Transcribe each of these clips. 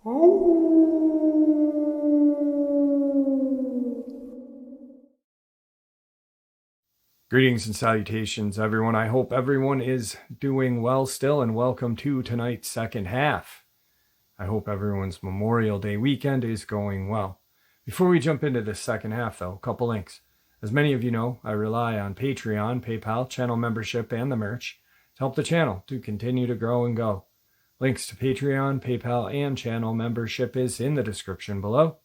Greetings and salutations, everyone. I hope everyone is doing well still, and welcome to tonight's second half. I hope everyone's Memorial Day weekend is going well. Before we jump into the second half, though, a couple links. As many of you know, I rely on Patreon, PayPal, channel membership, and the merch to help the channel to continue to grow and go. Links to Patreon, PayPal, and channel membership is in the description below.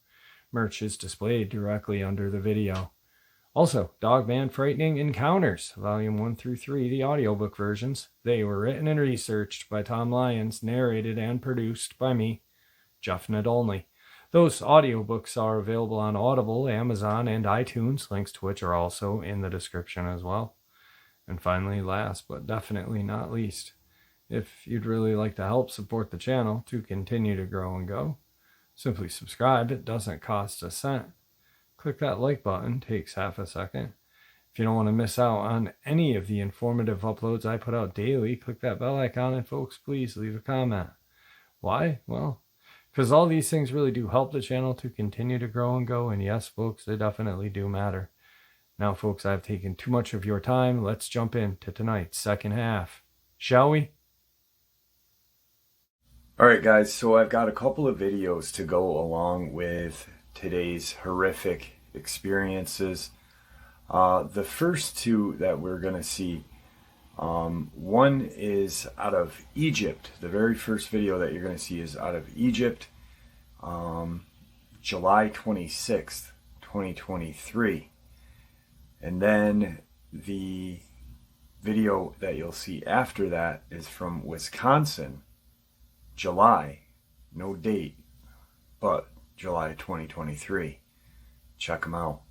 Merch is displayed directly under the video. Also, Dogman Frightening Encounters, Volume 1 through 3, the audiobook versions. They were written and researched by Tom Lyons, narrated and produced by me, Jeff Nadolny. Those audiobooks are available on Audible, Amazon, and iTunes, links to which are also in the description as well. And finally, last but definitely not least, if you'd really like to help support the channel to continue to grow and go, simply subscribe. It doesn't cost a cent. Click that like button, takes half a second. If you don't want to miss out on any of the informative uploads I put out daily, click that bell icon, and folks, please leave a comment. Why? Well, because all these things really do help the channel to continue to grow and go, and yes, folks, they definitely do matter. Now, folks, I've taken too much of your time. Let's jump into tonight's second half, shall we? Alright guys, so I've got a couple of videos to go along with today's horrific experiences. The first two that we're going to see, one is out of Egypt. The very first video that you're going to see is out of Egypt, July 26th, 2023. And then the video that you'll see after that is from Wisconsin, July, no date, but July 2023. Check them out.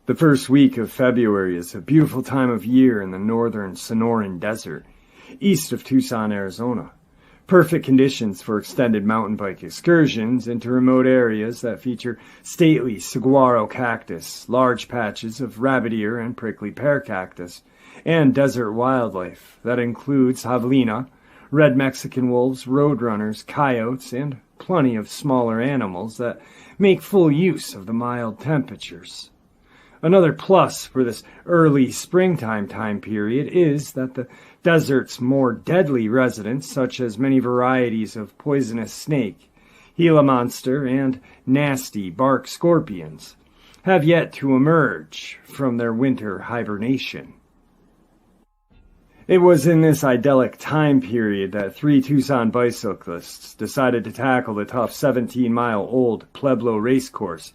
The first week of February is a beautiful time of year in the northern Sonoran Desert, east of Tucson, Arizona. Perfect conditions for extended mountain bike excursions into remote areas that feature stately saguaro cactus, large patches of rabbit ear and prickly pear cactus, and desert wildlife that includes javelina, red Mexican wolves, roadrunners, coyotes, and plenty of smaller animals that make full use of the mild temperatures. Another plus for this early springtime time period is that the desert's more deadly residents, such as many varieties of poisonous snake, Gila monster, and nasty bark scorpions, have yet to emerge from their winter hibernation. It was in this idyllic time period that 3 Tucson bicyclists decided to tackle the tough 17-mile-old Pueblo racecourse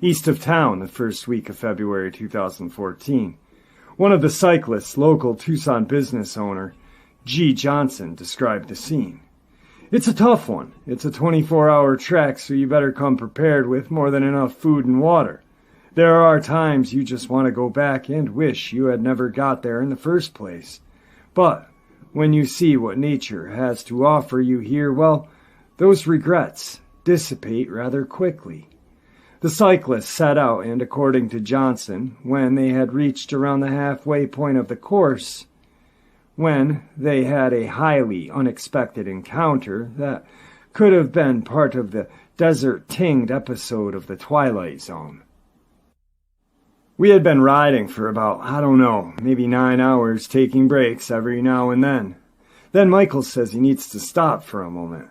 east of town the first week of February 2014. One of the cyclists, local Tucson business owner G. Johnson, described the scene. It's a tough one. It's a 24-hour trek, so you better come prepared with more than enough food and water. There are times you just want to go back and wish you had never got there in the first place. But when you see what nature has to offer you here, well, those regrets dissipate rather quickly. The cyclists set out, and according to Johnson, when they had reached around the halfway point of the course, when they had a highly unexpected encounter that could have been part of the desert-tinged episode of The Twilight Zone. We had been riding for about, maybe 9 hours, taking breaks every now and then. Then Michael says he needs to stop for a moment.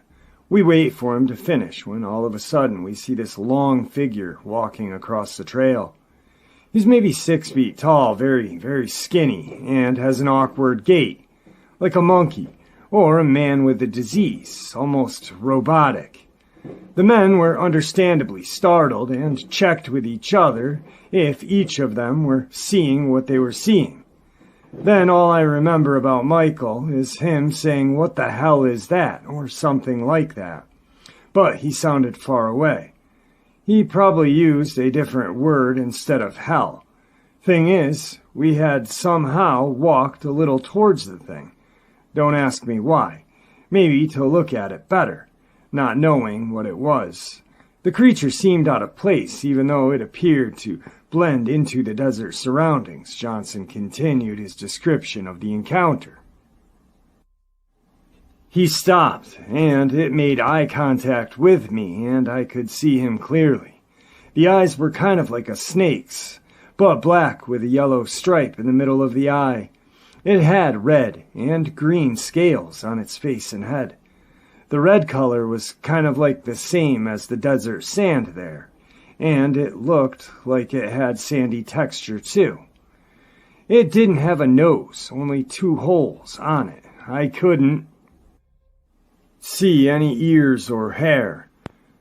We wait for him to finish when all of a sudden we see this long figure walking across the trail. He's maybe 6 feet tall, very, very skinny, and has an awkward gait, like a monkey or a man with a disease, almost robotic. The men were understandably startled and checked with each other if each of them were seeing what they were seeing. Then all I remember about Michael is him saying, "What the hell is that?" or something like that. But he sounded far away. He probably used a different word instead of hell. Thing is, we had somehow walked a little towards the thing. Don't ask me why. Maybe to look at it better, not knowing what it was. The creature seemed out of place, even though it appeared to blend into the desert surroundings. Johnson continued his description of the encounter. He stopped, and it made eye contact with me, and I could see him clearly. The eyes were kind of like a snake's, but black with a yellow stripe in the middle of the eye. It had red and green scales on its face and head. The red color was kind of like the same as the desert sand there, and it looked like it had sandy texture too. It didn't have a nose, only 2 holes on it. I couldn't see any ears or hair.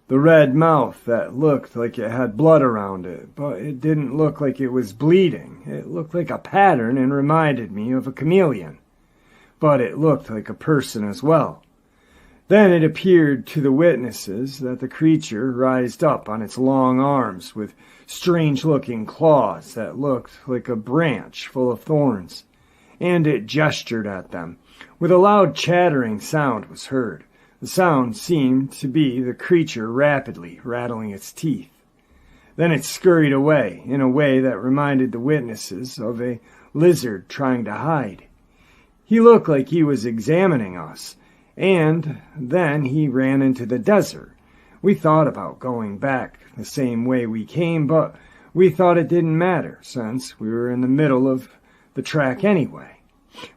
The red mouth that looked like it had blood around it, but it didn't look like it was bleeding. It looked like a pattern and reminded me of a chameleon. But it looked like a person as well. Then it appeared to the witnesses that the creature rised up on its long arms with strange-looking claws that looked like a branch full of thorns, and it gestured at them. With a loud chattering sound was heard. The sound seemed to be the creature rapidly rattling its teeth. Then it scurried away in a way that reminded the witnesses of a lizard trying to hide. He looked like he was examining us, and then he ran into the desert. We thought about going back the same way we came, but we thought it didn't matter since we were in the middle of the track anyway.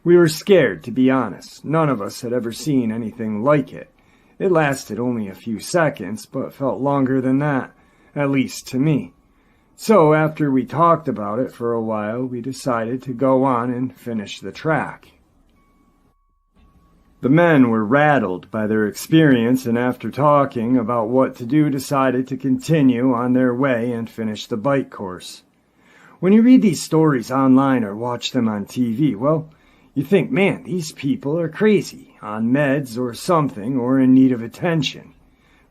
We were scared, to be honest. None of us had ever seen anything like it. It lasted only a few seconds, but felt longer than that, at least to me. So after we talked about it for a while, we decided to go on and finish the track. The men were rattled by their experience, and after talking about what to do, decided to continue on their way and finish the bike course. When you read these stories online or watch them on TV, well, you think, man, these people are crazy, on meds or something, or in need of attention.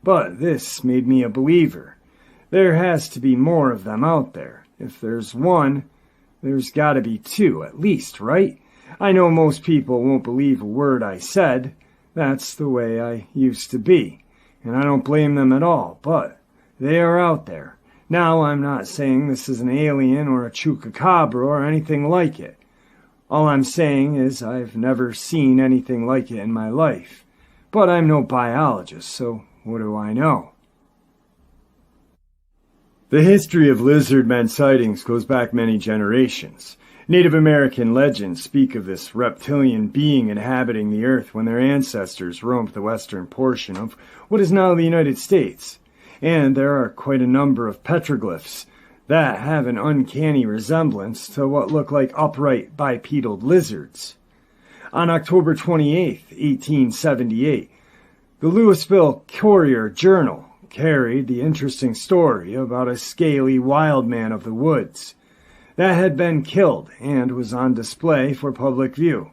But this made me a believer. There has to be more of them out there. If there's one, there's got to be 2, at least, right? I know most people won't believe a word I said. That's the way I used to be, and I don't blame them at all, but they are out there. Now, I'm not saying this is an alien or a chupacabra or anything like it. All I'm saying is I've never seen anything like it in my life. But I'm no biologist, so what do I know? The history of lizard men sightings goes back many generations. Native American legends speak of this reptilian being inhabiting the earth when their ancestors roamed the western portion of what is now the United States. And there are quite a number of petroglyphs that have an uncanny resemblance to what look like upright bipedal lizards. On October 28, 1878, the Louisville Courier-Journal carried the interesting story about a scaly wild man of the woods. that had been killed and was on display for public view.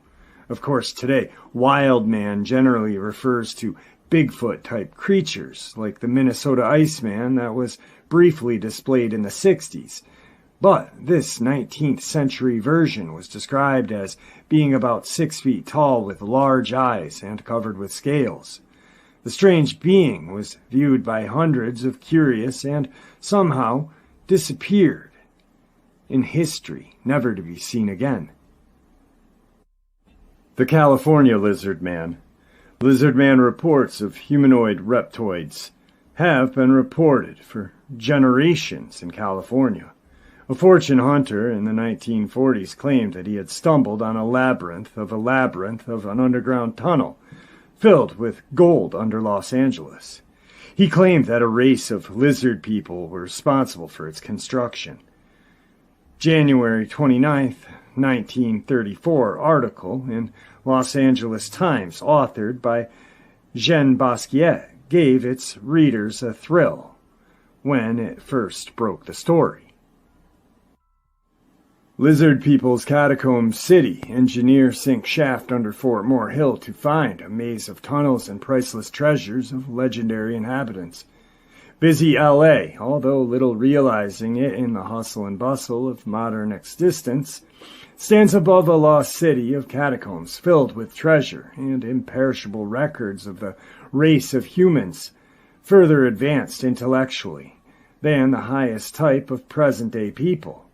Of course, today, wild man generally refers to Bigfoot-type creatures, like the Minnesota Iceman that was briefly displayed in the 60s. But this 19th century version was described as being about 6 feet tall with large eyes and covered with scales. The strange being was viewed by hundreds of curious and somehow disappeared in history, never to be seen again. The California Lizard Man. Lizard Man reports of humanoid reptoids have been reported for generations in California. A fortune hunter in the 1940s claimed that he had stumbled on a labyrinth of an underground tunnel filled with gold under Los Angeles. He claimed that a race of lizard people were responsible for its construction. January 29th, 1934 article in Los Angeles Times, authored by Jean Basquiat, gave its readers a thrill when it first broke the story. Lizard People's Catacomb City. Engineer sink shaft under Fort Moore Hill to find a maze of tunnels and priceless treasures of legendary inhabitants. Busy L.A., although little realizing it in the hustle and bustle of modern existence, stands above a lost city of catacombs filled with treasure and imperishable records of the race of humans, further advanced intellectually than the highest type of present-day people.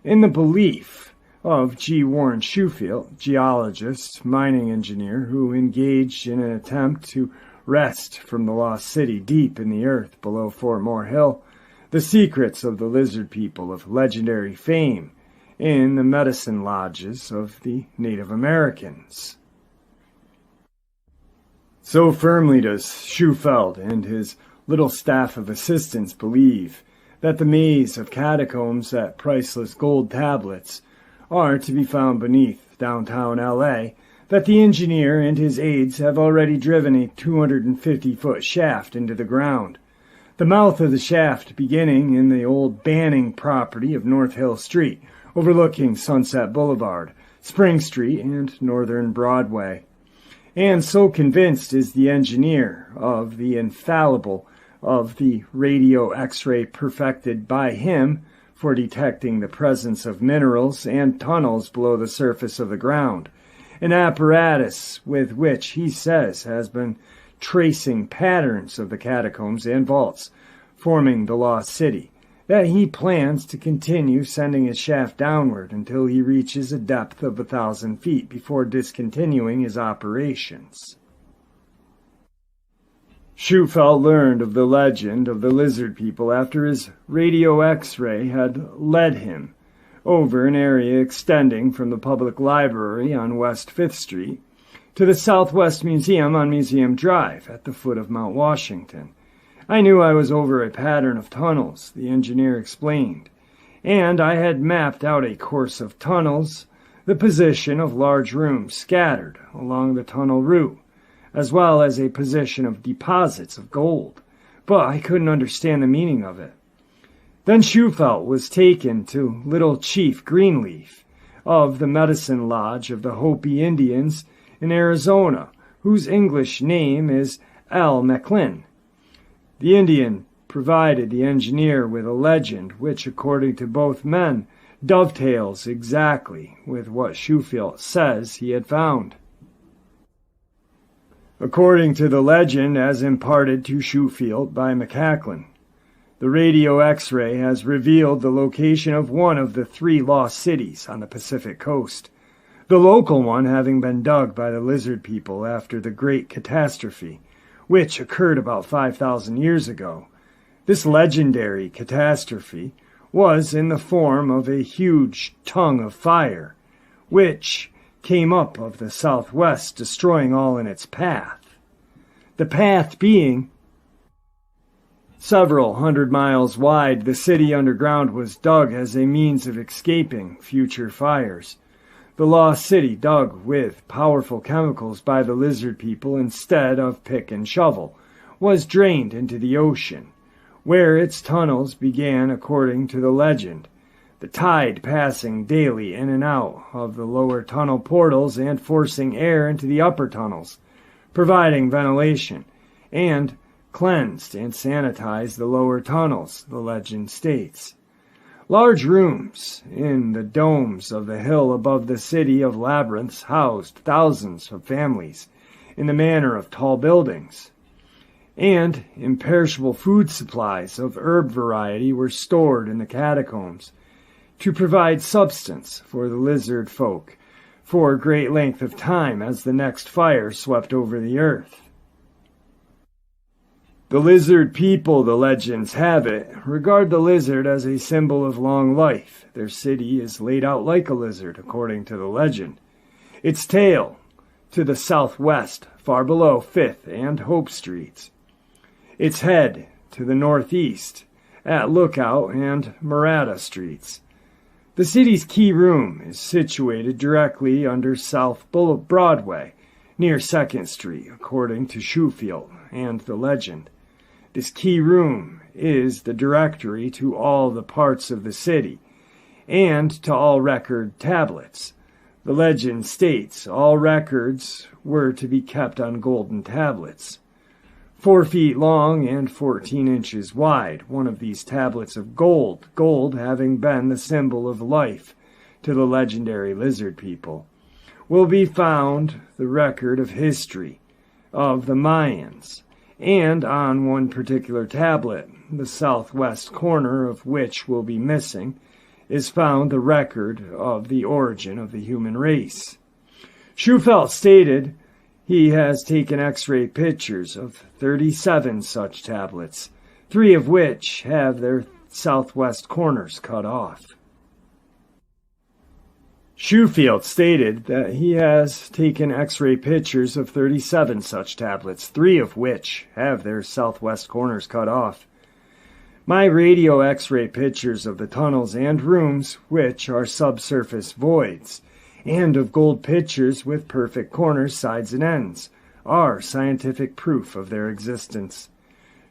In the belief of G. Warren Shufield, geologist, mining engineer, who engaged in an attempt to wrest from the lost city deep in the earth below Fort Moore Hill the secrets of the lizard people of legendary fame in the medicine lodges of the Native Americans. So firmly does Shufield and his little staff of assistants believe that the maze of catacombs at priceless gold tablets are to be found beneath downtown L.A., that the engineer and his aides have already driven a 250-foot shaft into the ground. The mouth of the shaft beginning in the old Banning property of North Hill Street, overlooking Sunset Boulevard, Spring Street, and Northern Broadway. And so convinced is the engineer of the infallible of the radio X-ray perfected by him for detecting the presence of minerals and tunnels below the surface of the ground, an apparatus with which he says has been tracing patterns of the catacombs and vaults forming the lost city, that he plans to continue sending his shaft downward until he reaches a depth of 1,000 feet before discontinuing his operations. Shufield learned of the legend of the lizard people after his radio X-ray had led him over an area extending from the public library on West 5th Street to the Southwest Museum on Museum Drive at the foot of Mount Washington. I knew I was over a pattern of tunnels, the engineer explained, and I had mapped out a course of tunnels, the position of large rooms scattered along the tunnel route, as well as a position of deposits of gold, but I couldn't understand the meaning of it. Then Shufield was taken to Little Chief Greenleaf of the Medicine Lodge of the Hopi Indians in Arizona, whose English name is Al McLin. The Indian provided the engineer with a legend which, according to both men, dovetails exactly with what Shufield says he had found. According to the legend as imparted to Shufield by McCacklin, the radio X-ray has revealed the location of one of the 3 lost cities on the Pacific coast, the local one having been dug by the lizard people after the Great Catastrophe, which occurred about 5,000 years ago. This legendary catastrophe was in the form of a huge tongue of fire, which came up of the southwest, destroying all in its path. The path being several hundred miles wide, the city underground was dug as a means of escaping future fires. The lost city, dug with powerful chemicals by the lizard people instead of pick and shovel, was drained into the ocean, where its tunnels began according to the legend. the tide passing daily in and out of the lower tunnel portals and forcing air into the upper tunnels, providing ventilation, and cleansed and sanitized the lower tunnels, the legend states. Large rooms in the domes of the hill above the city of labyrinths housed thousands of families in the manner of tall buildings, and imperishable food supplies of herb variety were stored in the catacombs to provide substance for the lizard folk for a great length of time as the next fire swept over the earth. The lizard people, the legends have it, regard the lizard as a symbol of long life. Their city is laid out like a lizard, according to the legend. Its tail to the southwest, far below 5th and Hope Streets. Its head to the northeast, at Lookout and Murata Streets. The city's key room is situated directly under South Broadway, near 2nd Street, according to Schofield and the legend. This key room is the directory to all the parts of the city, and to all record tablets. The legend states all records were to be kept on golden tablets. 4 feet long and 14 inches wide, one of these tablets of gold having been the symbol of life to the legendary lizard people, will be found the record of history of the Mayans, and on one particular tablet, the southwest corner of which will be missing, is found the record of the origin of the human race. Schofield stated he has taken X-ray pictures of 37 such tablets, 3 of which have their southwest corners cut off. Schofield stated that he has taken X-ray pictures of 37 such tablets, 3 of which have their southwest corners cut off. My radio X-ray pictures of the tunnels and rooms, which are subsurface voids, and of gold pictures with perfect corners, sides, and ends, are scientific proof of their existence.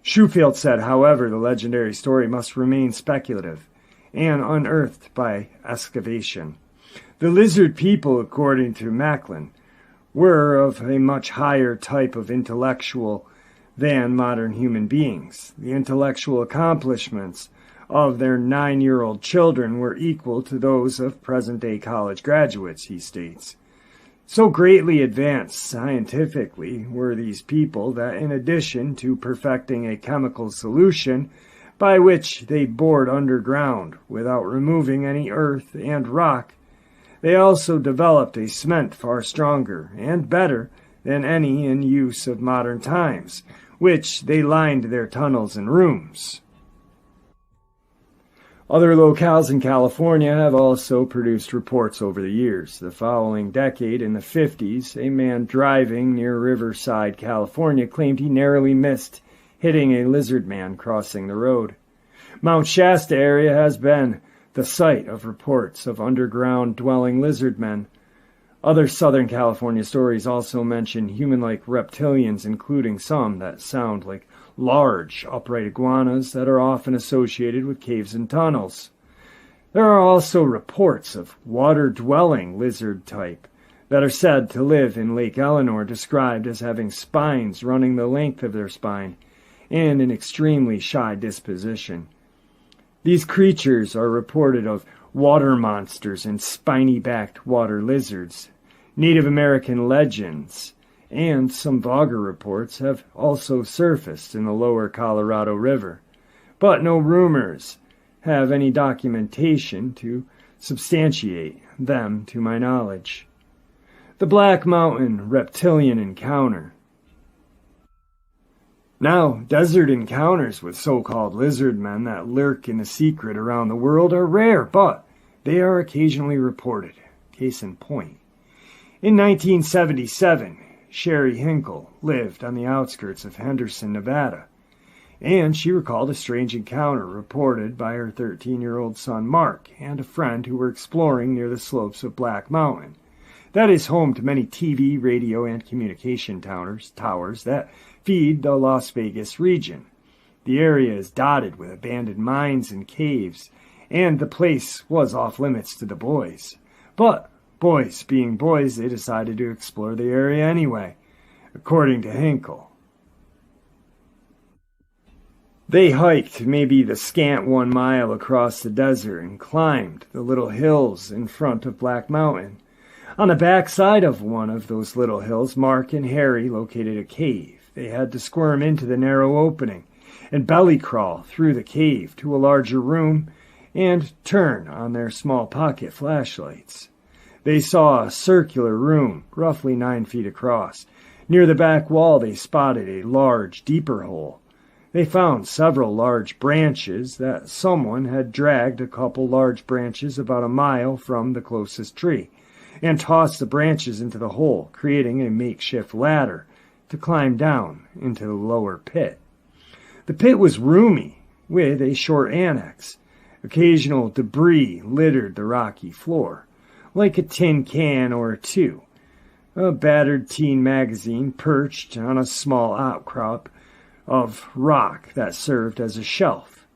Schofield said, however, the legendary story must remain speculative and unearthed by excavation. The lizard people, according to Macklin, were of a much higher type of intellectual than modern human beings. The intellectual accomplishments of their 9-year-old children were equal to those of present-day college graduates, he states. So greatly advanced scientifically were these people that in addition to perfecting a chemical solution by which they bored underground without removing any earth and rock, they also developed a cement far stronger and better than any in use of modern times, which they lined their tunnels and rooms. Other locales in California have also produced reports over the years. The following decade, in the 50s, a man driving near Riverside, California, claimed he narrowly missed hitting a lizard man crossing the road. Mount Shasta area has been the site of reports of underground-dwelling lizard men. Other Southern California stories also mention human-like reptilians, including some that sound like large, upright iguanas that are often associated with caves and tunnels. There are also reports of water-dwelling lizard type that are said to live in Lake Eleanor, described as having spines running the length of their spine and an extremely shy disposition. These creatures are reported of water monsters and spiny-backed water lizards. Native American legends and some Vogger reports have also surfaced in the lower Colorado River, but no rumors have any documentation to substantiate them to my knowledge. The Black Mountain Reptilian Encounter. Now, desert encounters with so-called lizard men that lurk in the secret around the world are rare, but they are occasionally reported. Case in point. In 1977, Sherry Hinkle lived on the outskirts of Henderson, Nevada, and she recalled a strange encounter reported by her 13-year-old son Mark and a friend who were exploring near the slopes of Black Mountain. That is home to many TV, radio, and communication towers that feed the Las Vegas region. The area is dotted with abandoned mines and caves, and the place was off limits to the boys. But, boys being boys, they decided to explore the area anyway, according to Hinkle. They hiked maybe the scant 1 mile across the desert and climbed the little hills in front of Black Mountain. On the backside of one of those little hills, Mark and Harry located a cave. They had to squirm into the narrow opening and belly crawl through the cave to a larger room and turn on their small pocket flashlights. They saw a circular room, roughly 9 feet across. Near the back wall, they spotted a large, deeper hole. They found several large branches that someone had dragged a couple large branches about a mile from the closest tree and tossed the branches into the hole, creating a makeshift ladder to climb down into the lower pit. The pit was roomy, with a short annex. Occasional debris littered the rocky floor, like a tin can or two. A battered teen magazine perched on a small outcrop of rock that served as a shelf.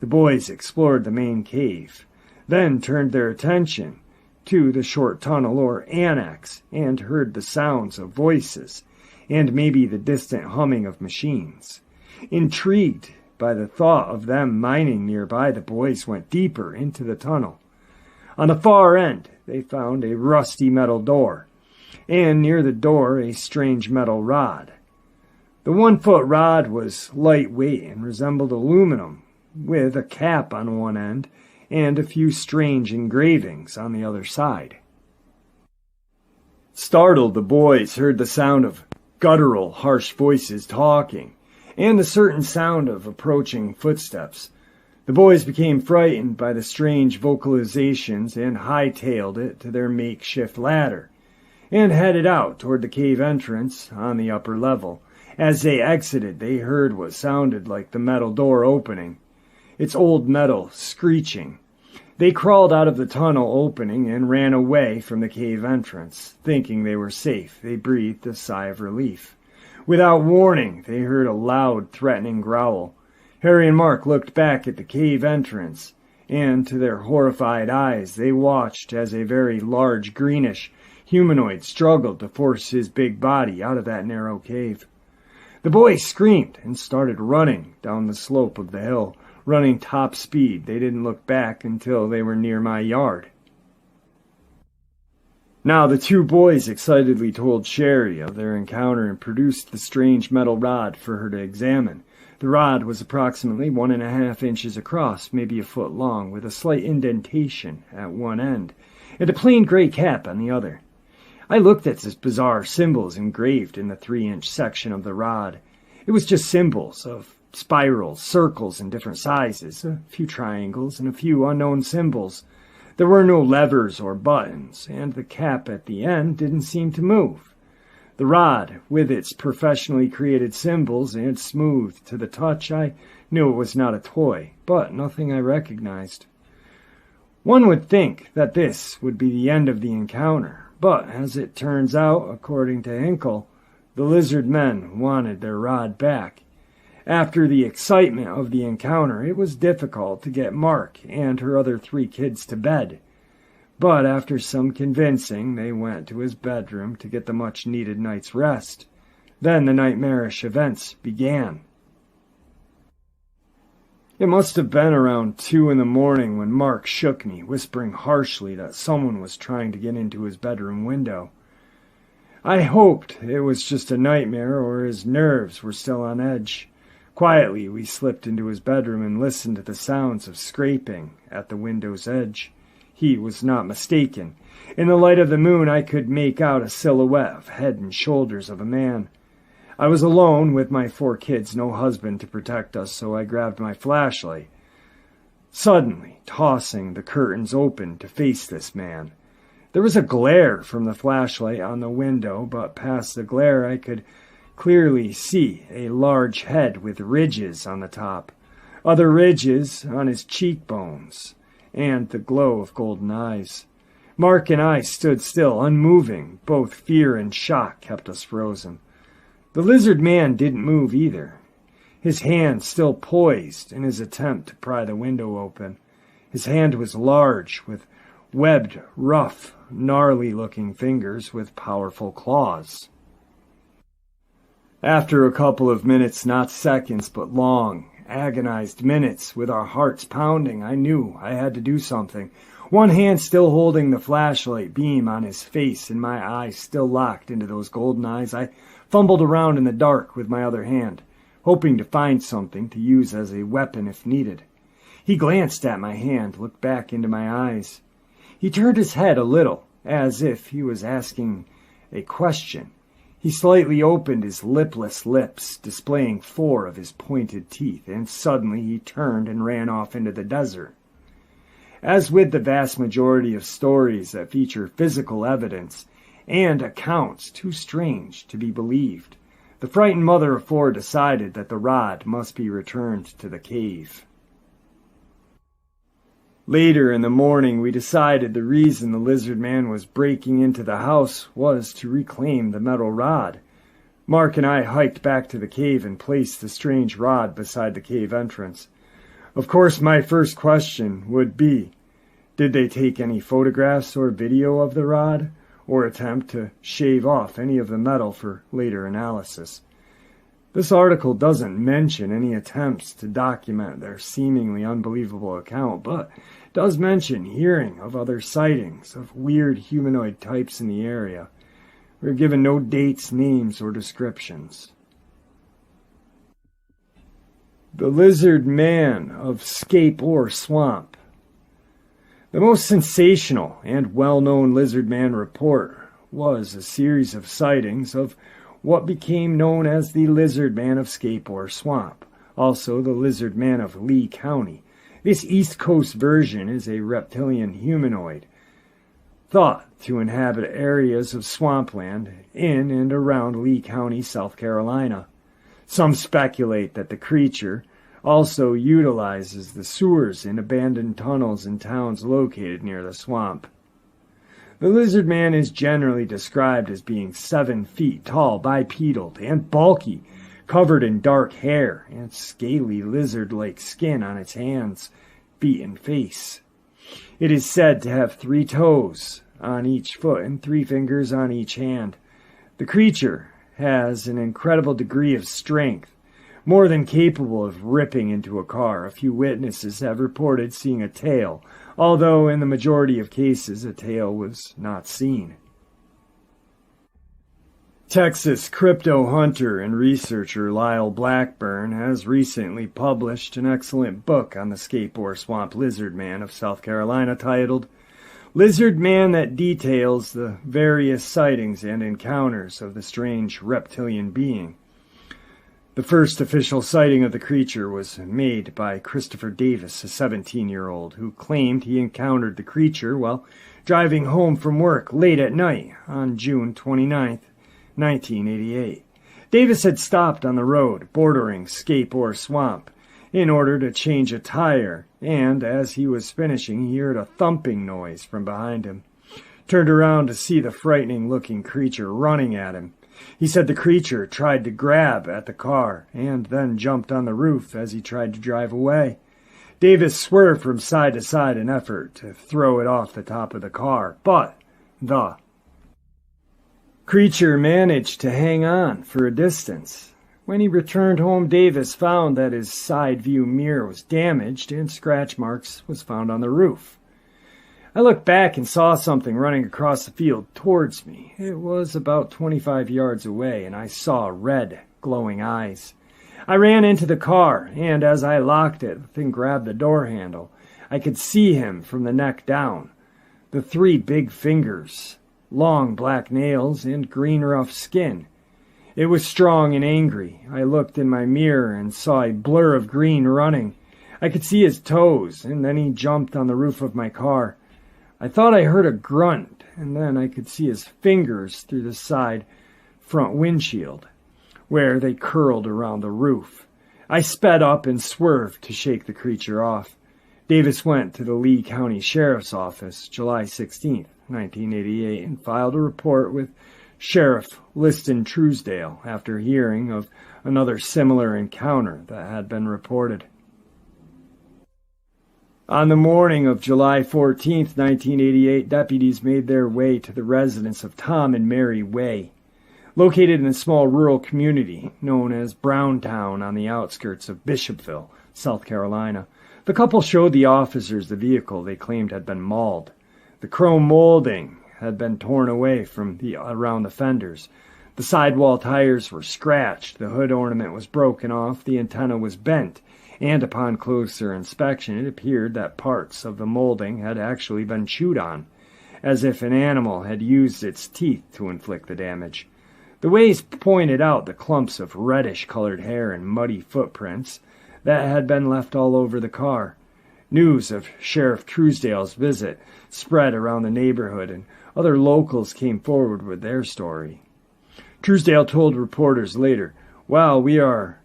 The boys explored the main cave, then turned their attention to the short tunnel or annex and heard the sounds of voices and maybe the distant humming of machines. Intrigued by the thought of them mining nearby, the boys went deeper into the tunnel. On the far end, they found a rusty metal door, and near the door a strange metal rod. The 1-foot rod was lightweight and resembled aluminum, with a cap on one end and a few strange engravings on the other side. Startled, the boys heard the sound of guttural, harsh voices talking, and the certain sound of approaching footsteps. The boys became frightened by the strange vocalizations and hightailed it to their makeshift ladder, and headed out toward the cave entrance on the upper level. As they exited, they heard what sounded like the metal door opening, its old metal screeching. They crawled out of the tunnel opening and ran away from the cave entrance. Thinking they were safe, they breathed a sigh of relief. Without warning, they heard a loud, threatening growl. Harry and Mark looked back at the cave entrance, and to their horrified eyes they watched as a very large, greenish humanoid struggled to force his big body out of that narrow cave. The boys screamed and started running down the slope of the hill, running top speed. They didn't look back until they were near my yard. Now the two boys excitedly told Sherry of their encounter and produced the strange metal rod for her to examine. The rod was approximately 1.5 inches across, maybe a foot long, with a slight indentation at one end, and a plain gray cap on the other. I looked at the bizarre symbols engraved in the 3-inch section of the rod. It was just symbols of spirals, circles in different sizes, a few triangles, and a few unknown symbols. There were no levers or buttons, and the cap at the end didn't seem to move. The rod, with its professionally created symbols and smooth to the touch, I knew it was not a toy, but nothing I recognized. One would think that this would be the end of the encounter. But, as it turns out, according to Hinkle, the lizard men wanted their rod back. After the excitement of the encounter, it was difficult to get Mark and her other 3 kids to bed. But after some convincing, they went to his bedroom to get the much-needed night's rest. Then the nightmarish events began. It must have been around 2 in the morning when Mark shook me, whispering harshly that someone was trying to get into his bedroom window. I hoped it was just a nightmare or his nerves were still on edge. Quietly, we slipped into his bedroom and listened to the sounds of scraping at the window's edge. He was not mistaken. In the light of the moon, I could make out a silhouette of head and shoulders of a man. I was alone with my 4 kids, no husband to protect us, so I grabbed my flashlight, suddenly tossing the curtains open to face this man. There was a glare from the flashlight on the window, but past the glare I could clearly see a large head with ridges on the top, other ridges on his cheekbones, and the glow of golden eyes. Mark and I stood still, unmoving. Both fear and shock kept us frozen. The lizard man didn't move either, his hand still poised in his attempt to pry the window open. His hand was large, with webbed, rough, gnarly-looking fingers with powerful claws. After a couple of minutes, not seconds, but long, agonized minutes, with our hearts pounding, I knew I had to do something. One hand still holding the flashlight beam on his face and my eyes still locked into those golden eyes, I fumbled around in the dark with my other hand, hoping to find something to use as a weapon if needed. He glanced at my hand, looked back into my eyes. He turned his head a little, as if he was asking a question. He slightly opened his lipless lips, displaying 4 of his pointed teeth, and suddenly he turned and ran off into the desert. As with the vast majority of stories that feature physical evidence and accounts too strange to be believed, the frightened mother of 4 decided that the rod must be returned to the cave. Later in the morning, we decided the reason the lizard man was breaking into the house was to reclaim the metal rod. Mark and I hiked back to the cave and placed the strange rod beside the cave entrance. Of course, my first question would be, did they take any photographs or video of the rod, or attempt to shave off any of the metal for later analysis? This article doesn't mention any attempts to document their seemingly unbelievable account, but does mention hearing of other sightings of weird humanoid types in the area. We're given no dates, names, or descriptions. The Lizard Man of Scape or Swamp. The most sensational and well-known Lizard Man report was a series of sightings of what became known as the Lizard Man of Scape or Swamp, also the Lizard Man of Lee County. This East Coast version is a reptilian humanoid, thought to inhabit areas of swampland in and around Lee County, South Carolina. Some speculate that the creature also utilizes the sewers and abandoned tunnels in towns located near the swamp. The lizard man is generally described as being 7 feet tall, bipedal, and bulky, covered in dark hair and scaly lizard-like skin on its hands, feet, and face. It is said to have 3 toes on each foot and 3 fingers on each hand. The creature has an incredible degree of strength, more than capable of ripping into a car. A few witnesses have reported seeing a tail, although in the majority of cases a tail was not seen. Texas crypto hunter and researcher Lyle Blackburn has recently published an excellent book on the Scape or Swamp Lizard Man of South Carolina titled Lizard Man, that details the various sightings and encounters of the strange reptilian being. The first official sighting of the creature was made by Christopher Davis, a 17-year-old, who claimed he encountered the creature while driving home from work late at night on June 29, 1988. Davis had stopped on the road bordering Scape or Swamp in order to change a tire, and as he was finishing, he heard a thumping noise from behind him. Turned around to see the frightening-looking creature running at him. He said the creature tried to grab at the car and then jumped on the roof as he tried to drive away. Davis swerved from side to side in effort to throw it off the top of the car, but the creature managed to hang on for a distance. When he returned home, Davis found that his side view mirror was damaged and scratch marks was found on the roof. I looked back and saw something running across the field towards me. It was about 25 yards away, and I saw red, glowing eyes. I ran into the car, and as I locked it, the thing grabbed the door handle. I could see him from the neck down. The 3 big fingers, long black nails, and green rough skin. It was strong and angry. I looked in my mirror and saw a blur of green running. I could see his toes, and then he jumped on the roof of my car. I thought I heard a grunt, and then I could see his fingers through the side front windshield, where they curled around the roof. I sped up and swerved to shake the creature off. Davis went to the Lee County Sheriff's Office July 16, 1988, and filed a report with Sheriff Liston Truesdale after hearing of another similar encounter that had been reported. On the morning of July 14th, 1988, deputies made their way to the residence of Tom and Mary Way, located in a small rural community known as Browntown on the outskirts of Bishopville, South Carolina. The couple showed the officers the vehicle they claimed had been mauled. The chrome molding had been torn away from around the fenders. The sidewall tires were scratched, the hood ornament was broken off, the antenna was bent, and upon closer inspection it appeared that parts of the molding had actually been chewed on, as if an animal had used its teeth to inflict the damage. The Ways pointed out the clumps of reddish-colored hair and muddy footprints that had been left all over the car. News of Sheriff Truesdale's visit spread around the neighborhood, and other locals came forward with their story. Truesdale told reporters later, "While we are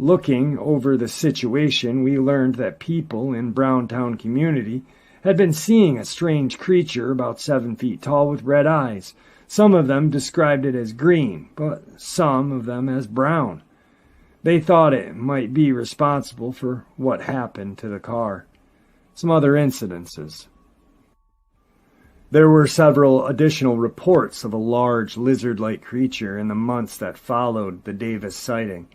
looking over the situation, we learned that people in Browntown community had been seeing a strange creature about 7 feet tall with red eyes. Some of them described it as green, but some of them as brown. They thought it might be responsible for what happened to the car." Some other incidences. There were several additional reports of a large lizard-like creature in the months that followed the Davis sighting,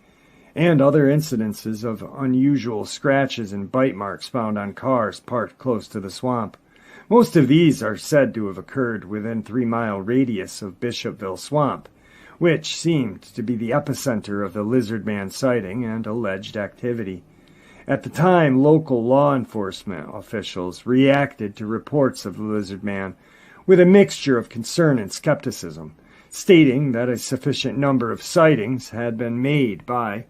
and other incidences of unusual scratches and bite marks found on cars parked close to the swamp. Most of these are said to have occurred within 3-mile radius of Bishopville Swamp, which seemed to be the epicenter of the lizard man sighting and alleged activity. At the time, local law enforcement officials reacted to reports of the lizard man with a mixture of concern and skepticism, stating that a sufficient number of sightings had been made by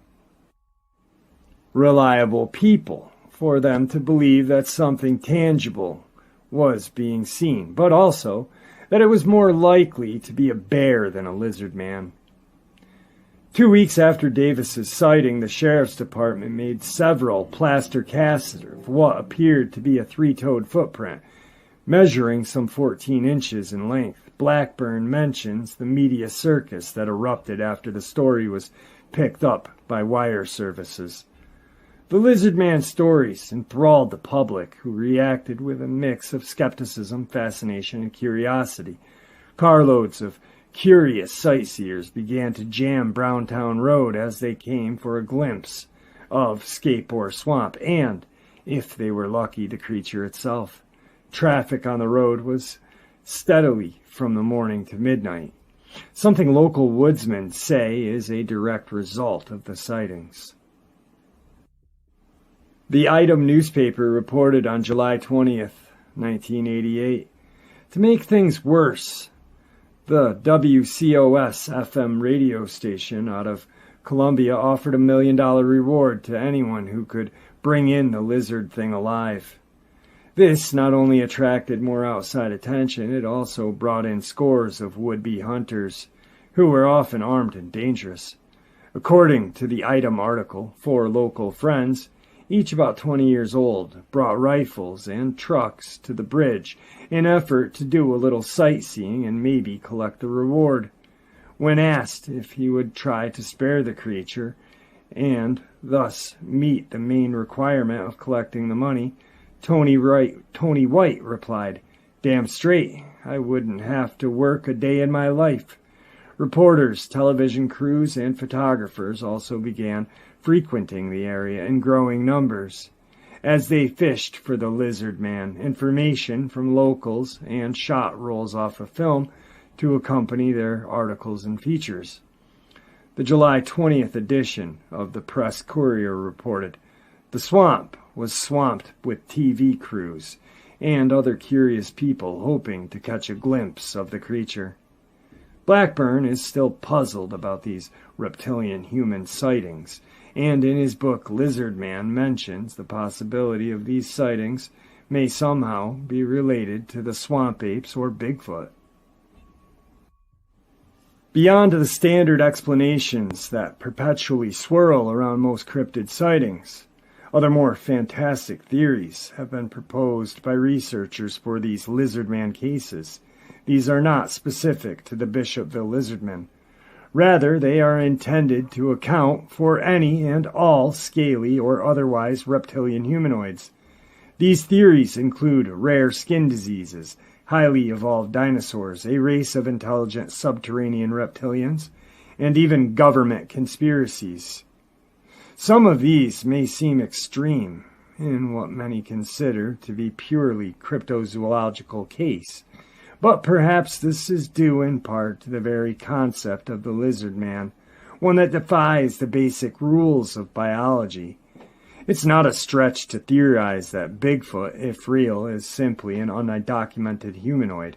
reliable people for them to believe that something tangible was being seen, but also that it was more likely to be a bear than a lizard man. 2 weeks after Davis's sighting, the sheriff's department made several plaster casts of what appeared to be a 3-toed footprint, measuring some 14 inches in length. Blackburn mentions the media circus that erupted after the story was picked up by wire services. The lizard man stories enthralled the public, who reacted with a mix of skepticism, fascination, and curiosity. Carloads of curious sightseers began to jam Browntown Road as they came for a glimpse of Scape or Swamp, and, if they were lucky, the creature itself. Traffic on the road was steadily from the morning to midnight, something local woodsmen say is a direct result of the sightings. The Item newspaper reported on July 20th, 1988. To make things worse, the WCOS FM radio station out of Columbia offered $1 million reward to anyone who could bring in the lizard thing alive. This not only attracted more outside attention, it also brought in scores of would-be hunters, who were often armed and dangerous. According to the Item article, 4 local friends, each about 20 years old, brought rifles and trucks to the bridge in effort to do a little sightseeing and maybe collect the reward. When asked if he would try to spare the creature and thus meet the main requirement of collecting the money, Tony White replied, "Damn straight, I wouldn't have to work a day in my life." Reporters, television crews, and photographers also began frequenting the area in growing numbers. As they fished for the lizard man, information from locals and shot rolls off of film to accompany their articles and features. The July 20th edition of the Press Courier reported, "The swamp was swamped with TV crews and other curious people hoping to catch a glimpse of the creature." Blackburn is still puzzled about these reptilian human sightings, and in his book Lizard Man mentions the possibility of these sightings may somehow be related to the swamp apes or Bigfoot. Beyond the standard explanations that perpetually swirl around most cryptid sightings, other more fantastic theories have been proposed by researchers for these lizard man cases. These are not specific to the Bishopville lizardmen. Rather, they are intended to account for any and all scaly or otherwise reptilian humanoids. These theories include rare skin diseases, highly evolved dinosaurs, a race of intelligent subterranean reptilians, and even government conspiracies. Some of these may seem extreme in what many consider to be purely cryptozoological case, but perhaps this is due in part to the very concept of the lizard man, one that defies the basic rules of biology. It's not a stretch to theorize that Bigfoot, if real, is simply an undocumented humanoid,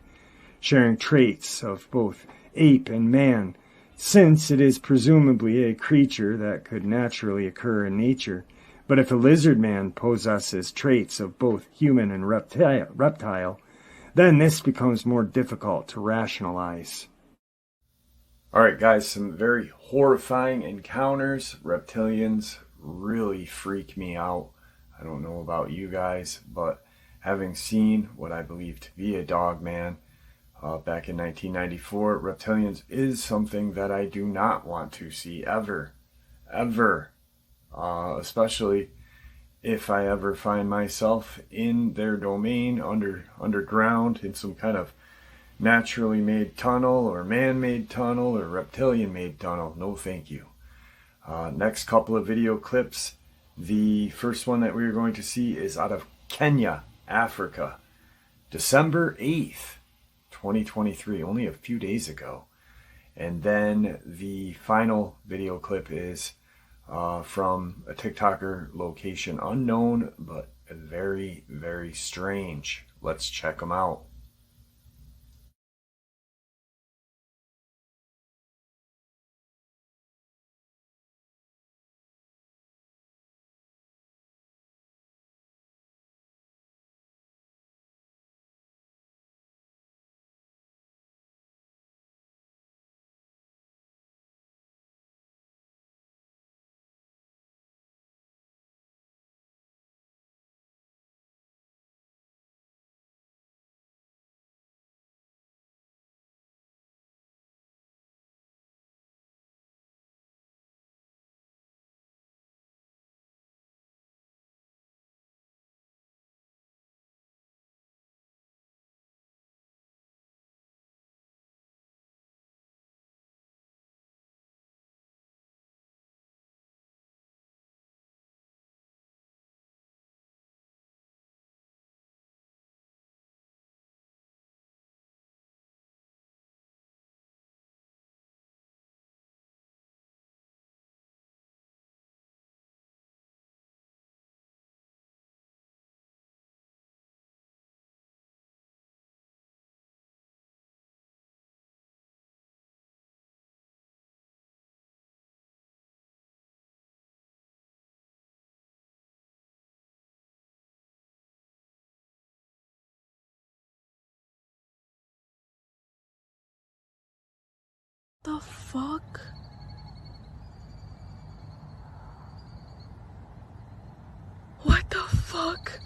sharing traits of both ape and man, since it is presumably a creature that could naturally occur in nature. But if a lizard man possesses traits of both human and reptile, then this becomes more difficult to rationalize. Alright guys, some very horrifying encounters. Reptilians really freak me out. I don't know about you guys, but having seen what I believe to be a Dogman back in 1994, reptilians is something that I do not want to see ever. Especially if I ever find myself in their domain, underground, in some kind of naturally made tunnel or man-made tunnel or reptilian-made tunnel. No thank you. Next couple of video clips. The first one that we're going to see is out of Kenya, Africa. December 8th, 2023, only a few days ago. And then the final video clip is from a TikToker location unknown, but very, very strange. Let's check them out. The fuck? What the fuck?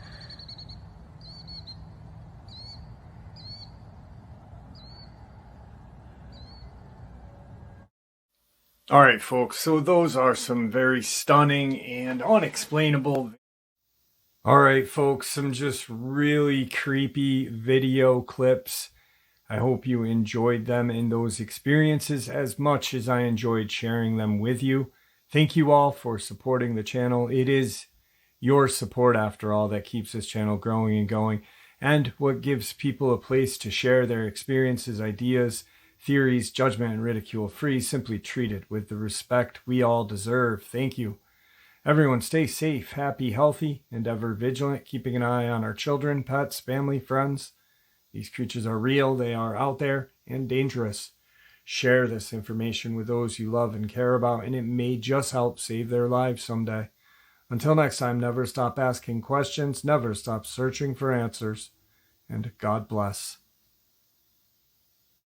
Alright folks, so those are some very stunning and unexplainable. Alright folks, some just really creepy video clips. I hope you enjoyed them and those experiences as much as I enjoyed sharing them with you. Thank you all for supporting the channel. It is your support, after all, that keeps this channel growing and going, and what gives people a place to share their experiences, ideas, theories, judgment, and ridicule free, simply treated with the respect we all deserve. Thank you. Everyone stay safe, happy, healthy, and ever vigilant, keeping an eye on our children, pets, family, friends. These creatures are real, they are out there, and dangerous. Share this information with those you love and care about, and it may just help save their lives someday. Until next time, never stop asking questions, never stop searching for answers, and God bless.